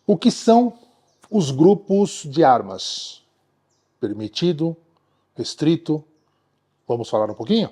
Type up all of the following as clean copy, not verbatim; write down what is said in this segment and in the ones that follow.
O que são os grupos de armas? Permitido, restrito, vamos falar um pouquinho?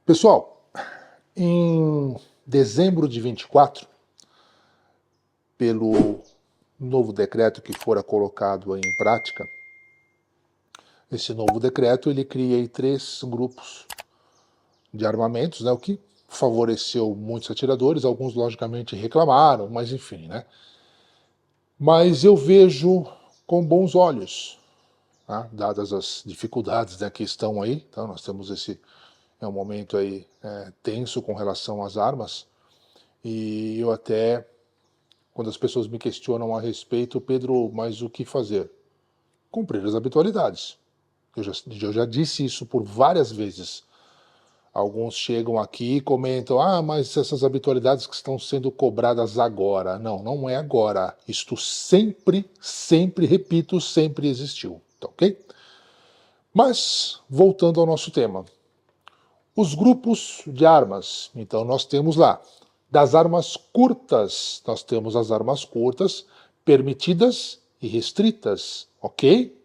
Pessoal, em dezembro de 24, pelo novo decreto que fora colocado em prática, esse novo decreto ele cria 3 grupos de armamentos, né, o que favoreceu muitos atiradores, alguns logicamente reclamaram, mas enfim, né? Mas eu vejo com bons olhos, tá? Dadas as dificuldades, né, que estão aí, então nós temos esse um momento aí tenso com relação às armas, e eu até, quando as pessoas me questionam a respeito, Pedro, mas o que fazer? Cumprir as habitualidades. Eu já disse isso por várias vezes. Alguns chegam aqui e comentam, mas essas habitualidades que estão sendo cobradas agora. Não, não é agora. Isto sempre, repito, sempre existiu. Tá ok? Mas, voltando ao nosso tema. Os grupos de armas, então nós temos lá, das armas curtas, nós temos as armas curtas, permitidas e restritas, ok?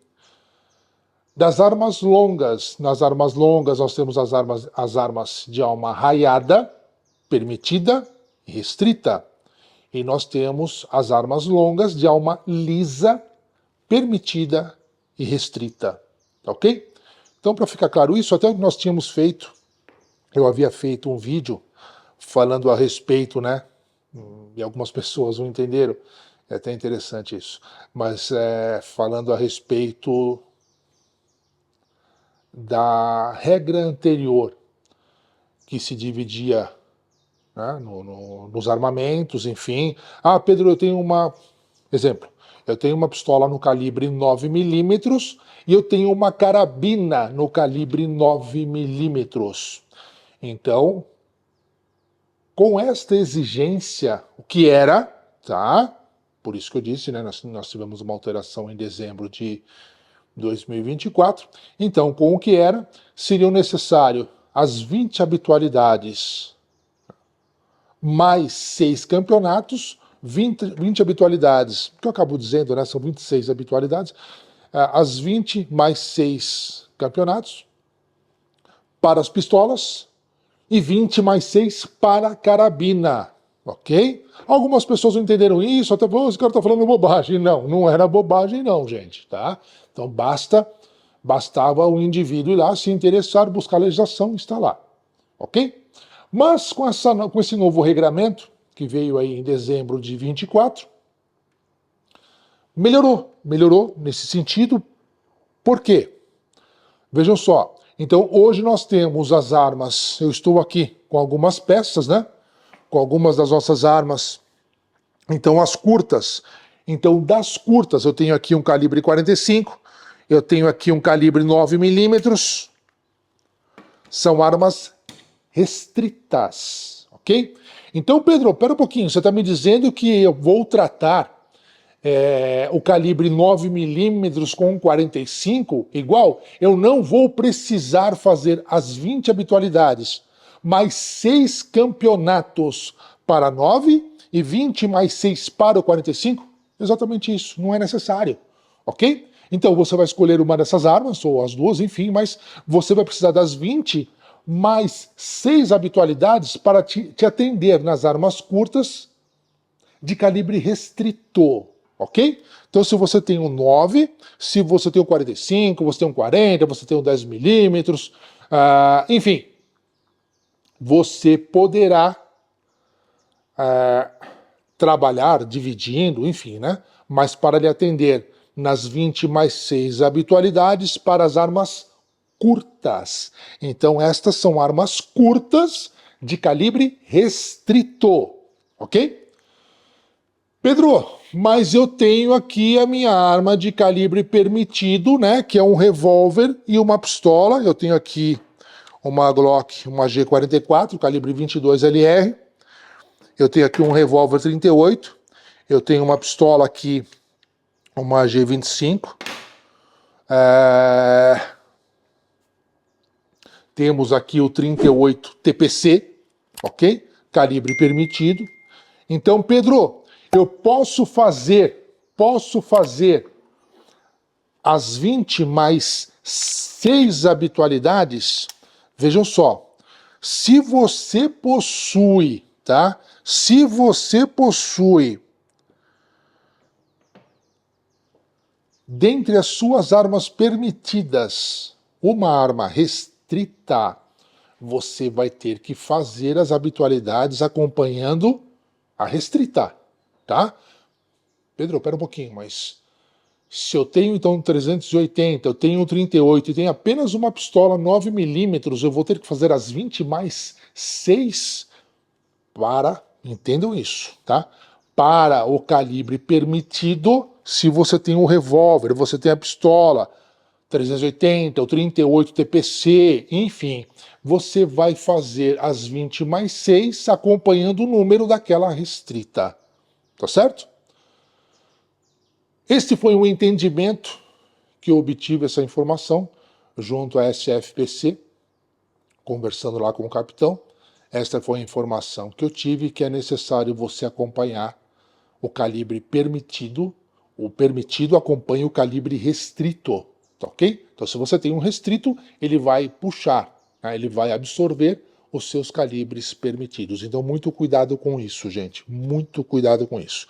Das armas longas, nas armas longas nós temos as armas de alma raiada, permitida e restrita. E nós temos as armas longas de alma lisa, permitida e restrita, ok? Então, para ficar claro isso, até nós tínhamos feito, eu havia feito um vídeo falando a respeito, né? E algumas pessoas não entenderam, é até interessante isso, mas falando a respeito da regra anterior, que se dividia, né, nos armamentos, enfim. Pedro, eu tenho exemplo, eu tenho uma pistola no calibre 9mm e eu tenho uma carabina no calibre 9mm. Então, com esta exigência, o que era, tá? Por isso que eu disse, né? Nós tivemos uma alteração em dezembro de 2024. Então, com o que era, seriam necessários as 20 habitualidades mais 6 campeonatos, 20 habitualidades, que eu acabo dizendo, né? São 26 habitualidades, as 20 mais 6 campeonatos para as pistolas, e 20 mais 6 para a carabina, ok? Algumas pessoas não entenderam isso, até esse cara está falando bobagem. Não, não era bobagem não, gente, tá? Então bastava o indivíduo ir lá, se interessar, buscar a legislação, está lá, ok? Mas com esse novo regramento, que veio aí em dezembro de 24, melhorou nesse sentido. Por quê? Vejam só, então hoje nós temos as armas, eu estou aqui com algumas peças, né? Com algumas das nossas armas. Então as curtas, então das curtas eu tenho aqui um calibre 45, eu tenho aqui um calibre 9mm, são armas restritas, ok? Então Pedro, pera um pouquinho, você está me dizendo que eu vou tratar o calibre 9mm com 45 igual, eu não vou precisar fazer as 20 habitualidades, mais 6 campeonatos para 9 e 20 mais 6 para o 45? Exatamente isso, não é necessário, ok? Então você vai escolher uma dessas armas, ou as duas, enfim, mas você vai precisar das 20 mais 6 habitualidades para te atender nas armas curtas de calibre restrito. Ok? Então, se você tem um 9, se você tem um 45, você tem um 40, você tem um 10mm, enfim, você poderá trabalhar dividindo, enfim, né? Mas para lhe atender nas 20 mais 6 habitualidades para as armas curtas. Então, estas são armas curtas de calibre restrito. Ok? Pedro, mas eu tenho aqui a minha arma de calibre permitido, né, que é um revólver e uma pistola. Eu tenho aqui uma Glock, uma G44, calibre 22 LR. Eu tenho aqui um revólver 38. Eu tenho uma pistola aqui, uma G25. Temos aqui o 38 TPC, ok? Calibre permitido. Então, Pedro, eu posso fazer as 20 mais 6 habitualidades. Vejam só, se você possui, tá? Se você possui, dentre as suas armas permitidas, uma arma restrita, você vai ter que fazer as habitualidades acompanhando a restrita, tá? Pedro, pera um pouquinho, mas se eu tenho então 380, eu tenho 38 e tenho apenas uma pistola 9mm, eu vou ter que fazer as 20 mais 6 para, entendam isso, tá? Para o calibre permitido, se você tem um revólver, você tem a pistola 380, o 38 TPC, enfim, você vai fazer as 20 mais 6 acompanhando o número daquela restrita, tá certo? Este foi um entendimento que eu obtive essa informação junto à SFPC, conversando lá com o capitão. Esta foi a informação que eu tive, que é necessário você acompanhar o calibre permitido. O permitido acompanha o calibre restrito, tá ok? Então, se você tem um restrito, ele vai puxar, né? Ele vai absorver os seus calibres permitidos. Então, muito cuidado com isso, gente. Muito cuidado com isso.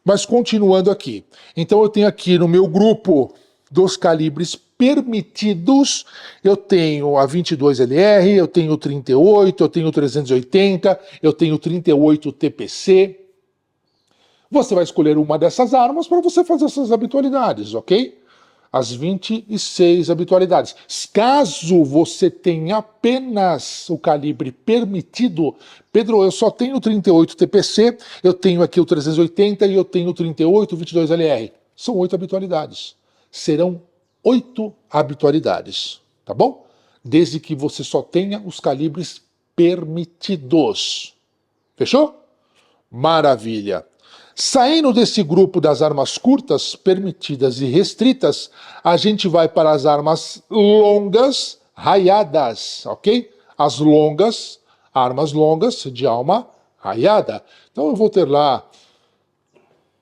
Mas continuando aqui. Então eu tenho aqui no meu grupo dos calibres permitidos, eu tenho a 22LR, eu tenho o 38, eu tenho o 380, eu tenho o 38 TPC. Você vai escolher uma dessas armas para você fazer essas habitualidades, ok? As 26 habitualidades. Caso você tenha apenas o calibre permitido, Pedro, eu só tenho 38 TPC, eu tenho aqui o 380 e eu tenho o 38 22LR. São 8 habitualidades. Serão 8 habitualidades, tá bom? Desde que você só tenha os calibres permitidos. Fechou? Maravilha. Saindo desse grupo das armas curtas, permitidas e restritas, a gente vai para as armas longas, raiadas, ok? As longas, armas longas de alma raiada. Então eu vou ter lá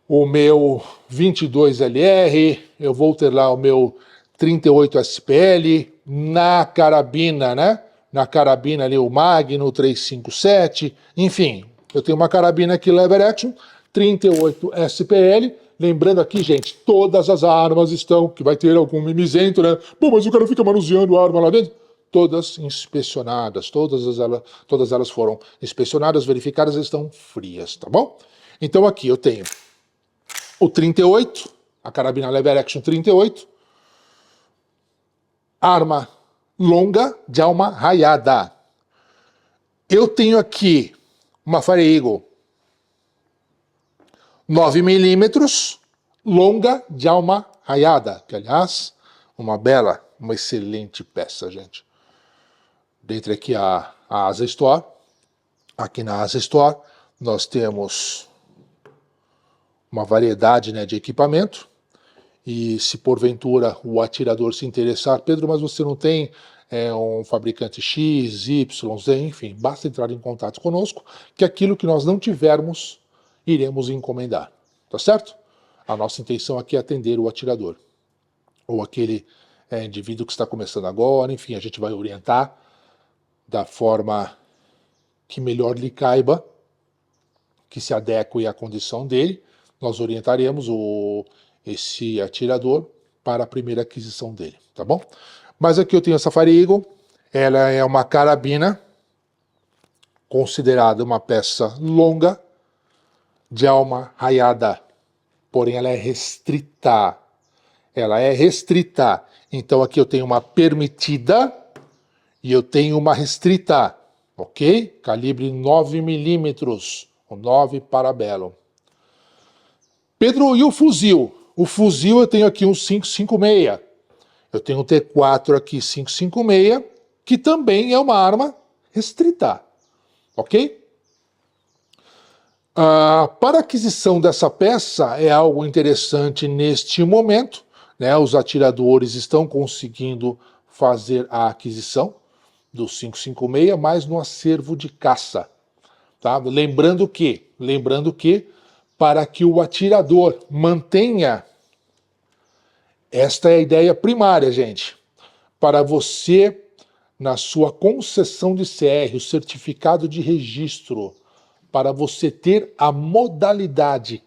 o meu 22LR, eu vou ter lá o meu 38 SPL, na carabina, né? Na carabina ali o Magno 357, enfim, eu tenho uma carabina aqui lever action, 38 SPL, lembrando aqui, gente, todas as armas estão, que vai ter algum mimizento, né? Pô, mas o cara fica manuseando a arma lá dentro. Todas inspecionadas, todas elas foram inspecionadas, verificadas, estão frias, tá bom? Então aqui eu tenho o 38, a carabina lever action 38, arma longa de alma raiada. Eu tenho aqui uma Fire Eagle 9mm, longa de alma raiada, que aliás, uma bela, uma excelente peça, gente. Dentre aqui a Asa Store, aqui na Asa Store nós temos uma variedade, né, de equipamento, e se porventura o atirador se interessar, Pedro, mas você não tem um fabricante X, Y, Z, enfim, basta entrar em contato conosco, que aquilo que nós não tivermos, iremos encomendar, tá certo? A nossa intenção aqui é atender o atirador, ou aquele indivíduo que está começando agora, enfim, a gente vai orientar da forma que melhor lhe caiba, que se adeque à condição dele, nós orientaremos esse atirador para a primeira aquisição dele, tá bom? Mas aqui eu tenho essa Fire Eagle, ela é uma carabina, considerada uma peça longa, de alma raiada, porém ela é restrita. Ela é restrita. Então aqui eu tenho uma permitida e eu tenho uma restrita, ok? Calibre 9mm, o 9 Parabellum. Pedro, e o fuzil? O fuzil eu tenho aqui um 5.56. Eu tenho um T4 aqui 5.56, que também é uma arma restrita, ok? Para a aquisição dessa peça é algo interessante neste momento, né? Os atiradores estão conseguindo fazer a aquisição do 5.56, mas no acervo de caça. Tá? Lembrando que para que o atirador mantenha, esta é a ideia primária, gente, para você, na sua concessão de CR, o certificado de registro, para você ter a modalidade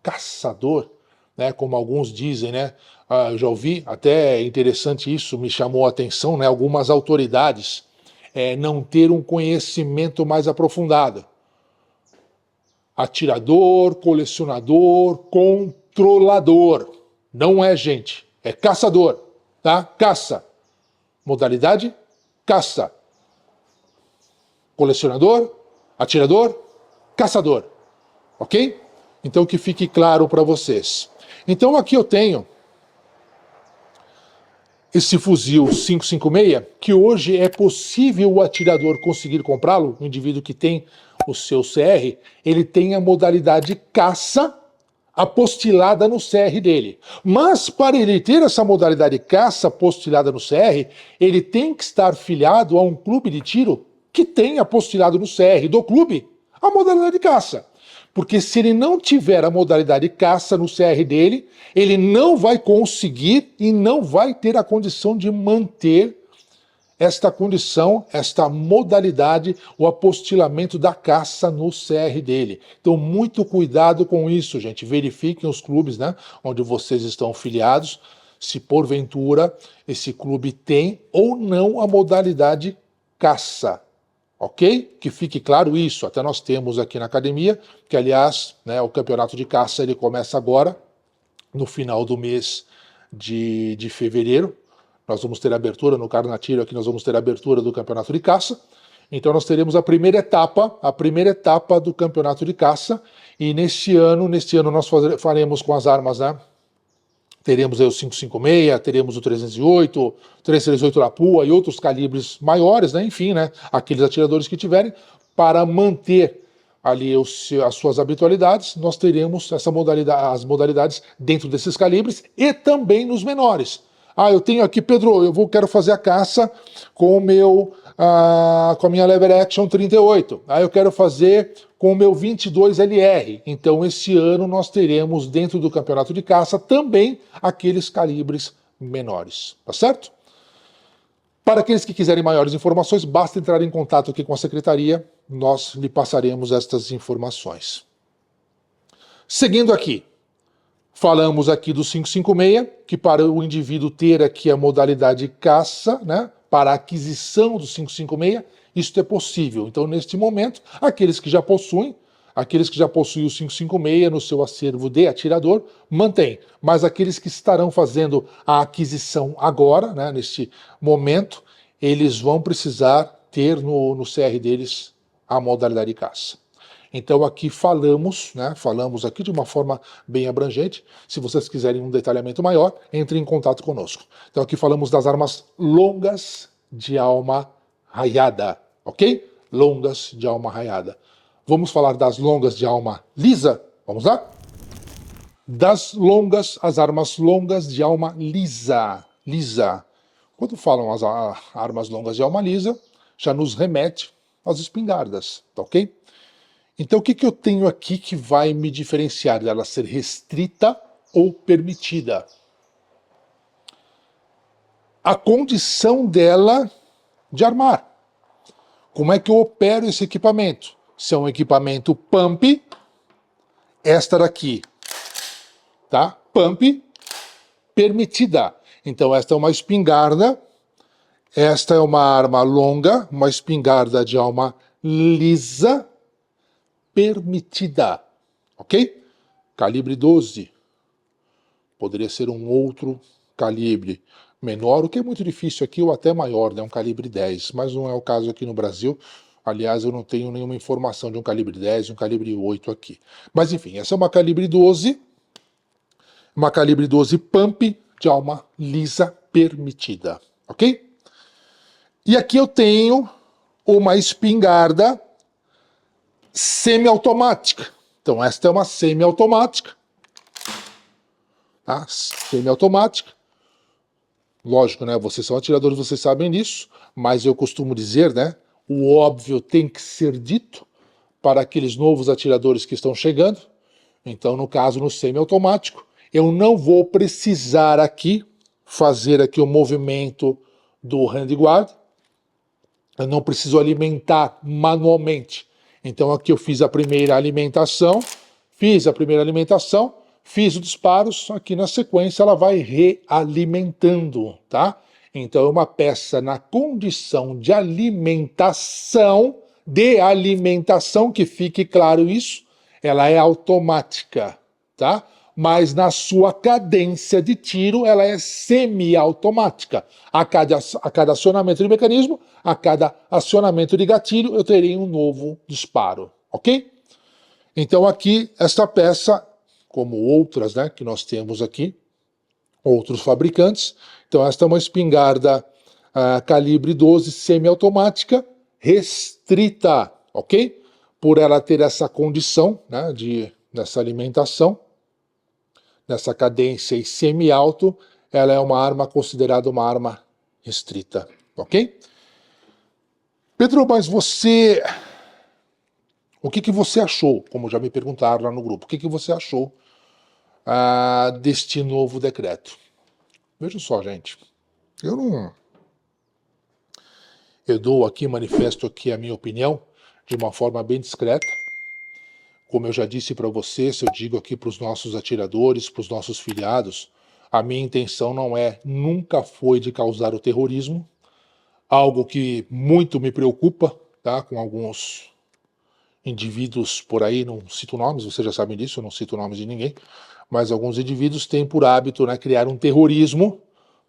caçador, né, como alguns dizem, né? Eu já ouvi, até interessante isso, me chamou a atenção, né? Algumas autoridades não ter um conhecimento mais aprofundado. Atirador, colecionador, controlador. Não é gente, é caçador, tá? Caça. Modalidade, caça. Colecionador, atirador, caçador. Ok? Então que fique claro para vocês. Então aqui eu tenho esse fuzil 5.56, que hoje é possível o atirador conseguir comprá-lo, o indivíduo que tem o seu CR, ele tem a modalidade caça apostilada no CR dele. Mas para ele ter essa modalidade caça apostilada no CR, ele tem que estar filiado a um clube de tiro que tem apostilado no CR do clube a modalidade caça. Porque se ele não tiver a modalidade caça no CR dele, ele não vai conseguir e não vai ter a condição de manter esta condição, esta modalidade, o apostilamento da caça no CR dele. Então, muito cuidado com isso, gente. Verifiquem os clubes, né, onde vocês estão filiados, se porventura esse clube tem ou não a modalidade caça. Ok? Que fique claro isso. Até nós temos aqui na academia, que aliás, né, o campeonato de caça ele começa agora, no final do mês de fevereiro. Nós vamos ter abertura no Carnatiro, aqui nós vamos ter abertura do campeonato de caça. Então nós teremos a primeira etapa do campeonato de caça. E neste ano nós faremos com as armas, né? Teremos aí o 5.56, teremos o 308, 338 Lapua e outros calibres maiores, né? Enfim, né? Aqueles atiradores que tiverem, para manter ali as suas habitualidades, nós teremos as modalidades dentro desses calibres e também nos menores. Eu tenho aqui, Pedro, quero fazer a caça com com a minha lever action 38. Eu quero fazer com o meu 22 LR. Então, esse ano nós teremos dentro do campeonato de caça também aqueles calibres menores, tá certo? Para aqueles que quiserem maiores informações, basta entrar em contato aqui com a secretaria, nós lhe passaremos estas informações. Seguindo aqui, falamos aqui do 5.56, que para o indivíduo ter aqui a modalidade caça, né, para a aquisição do 5.56, isso é possível. Então, neste momento, aqueles que já possuem o 5.56 no seu acervo de atirador, mantém. Mas aqueles que estarão fazendo a aquisição agora, né, neste momento, eles vão precisar ter no CR deles a modalidade de caça. Então aqui falamos aqui de uma forma bem abrangente. Se vocês quiserem um detalhamento maior, entre em contato conosco. Então aqui falamos das armas longas de alma raiada, ok? Longas de alma raiada. Vamos falar das longas de alma lisa? Vamos lá? As armas longas de alma lisa. Quando falam as armas longas de alma lisa, já nos remete às espingardas, tá ok? Então o que eu tenho aqui que vai me diferenciar dela ser restrita ou permitida? A condição dela de armar. Como é que eu opero esse equipamento? Se é um equipamento pump, esta daqui, tá? Pump, permitida. Então esta é uma espingarda, esta é uma arma longa, uma espingarda de alma lisa, permitida, ok? Calibre 12. Poderia ser um outro calibre menor, o que é muito difícil aqui, ou até maior, né? Um calibre 10, mas não é o caso aqui no Brasil. Aliás, eu não tenho nenhuma informação de um calibre 10 e um calibre 8 aqui. Mas enfim, essa é uma calibre 12, pump de alma lisa permitida, ok? E aqui eu tenho uma espingarda semiautomática. Então esta é uma semiautomática, tá? Semiautomática. Lógico, né? Vocês são atiradores, vocês sabem disso, mas eu costumo dizer, né? O óbvio tem que ser dito para aqueles novos atiradores que estão chegando. Então, no caso, no semiautomático, eu não vou precisar aqui fazer aqui o movimento do handguard. Eu não preciso alimentar manualmente. Então, aqui eu fiz a primeira alimentação, fiz os disparos, aqui na sequência ela vai realimentando, tá? Então é uma peça na condição de alimentação, que fique claro isso, ela é automática, tá? Mas na sua cadência de tiro ela é semiautomática. A cada acionamento de mecanismo, a cada acionamento de gatilho, eu terei um novo disparo, ok? Então aqui, esta peça, como outras, né, que nós temos aqui, outros fabricantes. Então esta é uma espingarda calibre 12 semiautomática restrita, ok? Por ela ter essa condição, né, dessa alimentação, nessa cadência e semi-alto, ela é uma arma considerada uma arma restrita, ok? Pedro, mas você... O que você achou? Como já me perguntaram lá no grupo, o que você achou deste novo decreto? Veja só, gente, eu dou aqui, manifesto aqui a minha opinião de uma forma bem discreta. Como eu já disse para vocês, eu digo aqui para os nossos atiradores, para os nossos filiados, a minha intenção nunca foi de causar o terrorismo, algo que muito me preocupa, tá? Com alguns indivíduos por aí, não cito nomes, vocês já sabem disso, eu não cito nomes de ninguém, mas alguns indivíduos têm por hábito, né, criar um terrorismo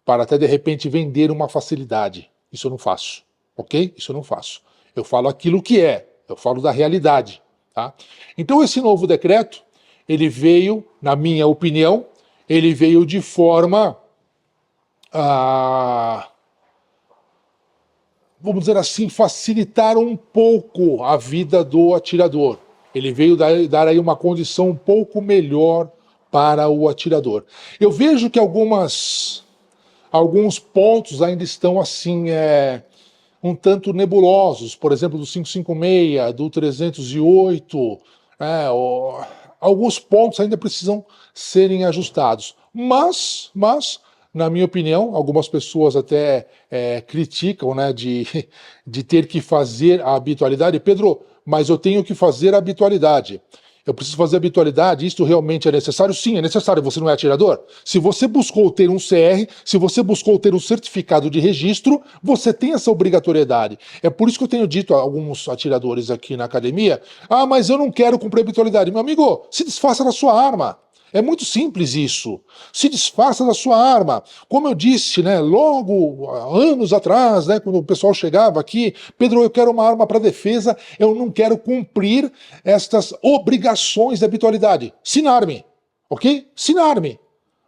para até de repente vender uma facilidade. Isso eu não faço, ok? Isso eu não faço. Eu falo aquilo que é, eu falo da realidade, tá? Então esse novo decreto, ele veio, na minha opinião, ele veio de forma vamos dizer assim, facilitar um pouco a vida do atirador. Ele veio dar aí uma condição um pouco melhor para o atirador. Eu vejo que alguns pontos ainda estão assim, um tanto nebulosos, por exemplo, do 556, do 308, alguns pontos ainda precisam serem ajustados. Mas na minha opinião, algumas pessoas até criticam, né, de ter que fazer a habitualidade. Pedro, mas eu tenho que fazer a habitualidade. Eu preciso fazer a habitualidade, isto realmente é necessário? Sim, é necessário, você não é atirador? Se você buscou ter um CR, se você buscou ter um certificado de registro, você tem essa obrigatoriedade. É por isso que eu tenho dito a alguns atiradores aqui na academia, mas eu não quero cumprir a habitualidade. Meu amigo, se desfaça da sua arma. É muito simples isso. Se desfaça da sua arma. Como eu disse, né, logo anos atrás, né, quando o pessoal chegava aqui, Pedro, eu quero uma arma para defesa, eu não quero cumprir estas obrigações de habitualidade. Sinarme, ok? Sinarme.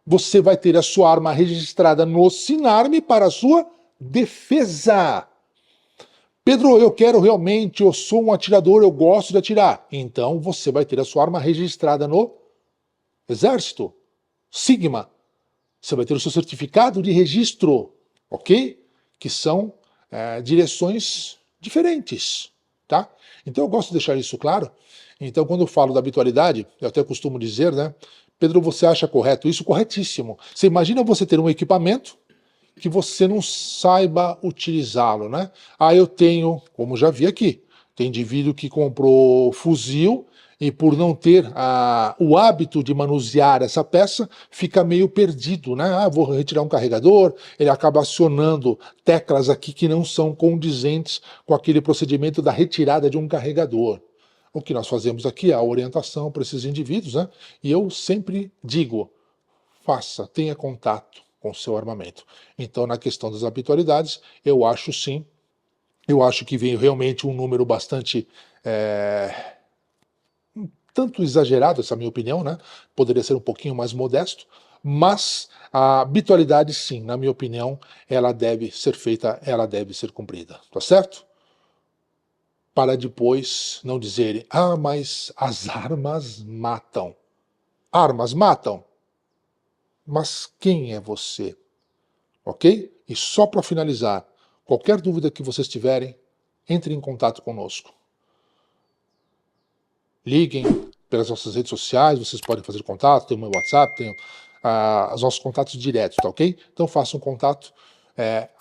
Você vai ter a sua arma registrada no Sinarme para a sua defesa. Pedro, eu quero realmente, eu sou um atirador, eu gosto de atirar. Então você vai ter a sua arma registrada no Exército, Sigma, você vai ter o seu certificado de registro, ok? Que são direções diferentes, tá? Então eu gosto de deixar isso claro. Então quando eu falo da habitualidade, eu até costumo dizer, né? Pedro, você acha correto isso? Corretíssimo. Você imagina você ter um equipamento que você não saiba utilizá-lo, né? Eu tenho, como já vi aqui, tem indivíduo que comprou fuzil e por não ter o hábito de manusear essa peça, fica meio perdido, né? Vou retirar um carregador, ele acaba acionando teclas aqui que não são condizentes com aquele procedimento da retirada de um carregador. O que nós fazemos aqui é a orientação para esses indivíduos, né? E eu sempre digo, tenha contato com o seu armamento. Então, na questão das habitualidades, eu acho sim Eu acho que veio realmente um número bastante tanto exagerado, essa é a minha opinião, né? Poderia ser um pouquinho mais modesto, mas a habitualidade, sim, na minha opinião, ela deve ser feita, ela deve ser cumprida, tá certo? Para depois não dizerem, ah, mas as armas matam. Armas matam? Mas quem é você? Ok? E só para finalizar, qualquer dúvida que vocês tiverem, entre em contato conosco. Liguem pelas nossas redes sociais, vocês podem fazer contato, tem o meu WhatsApp, tem os nossos contatos diretos, tá ok? Então façam um contato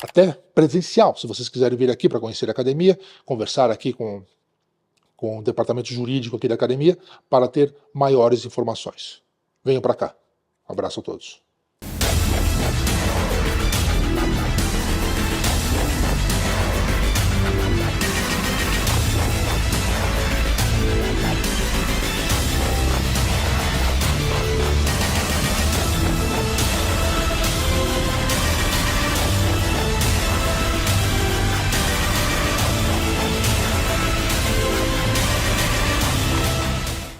até presencial, se vocês quiserem vir aqui para conhecer a academia, conversar aqui com o departamento jurídico aqui da academia, para ter maiores informações. Venham para cá. Um abraço a todos.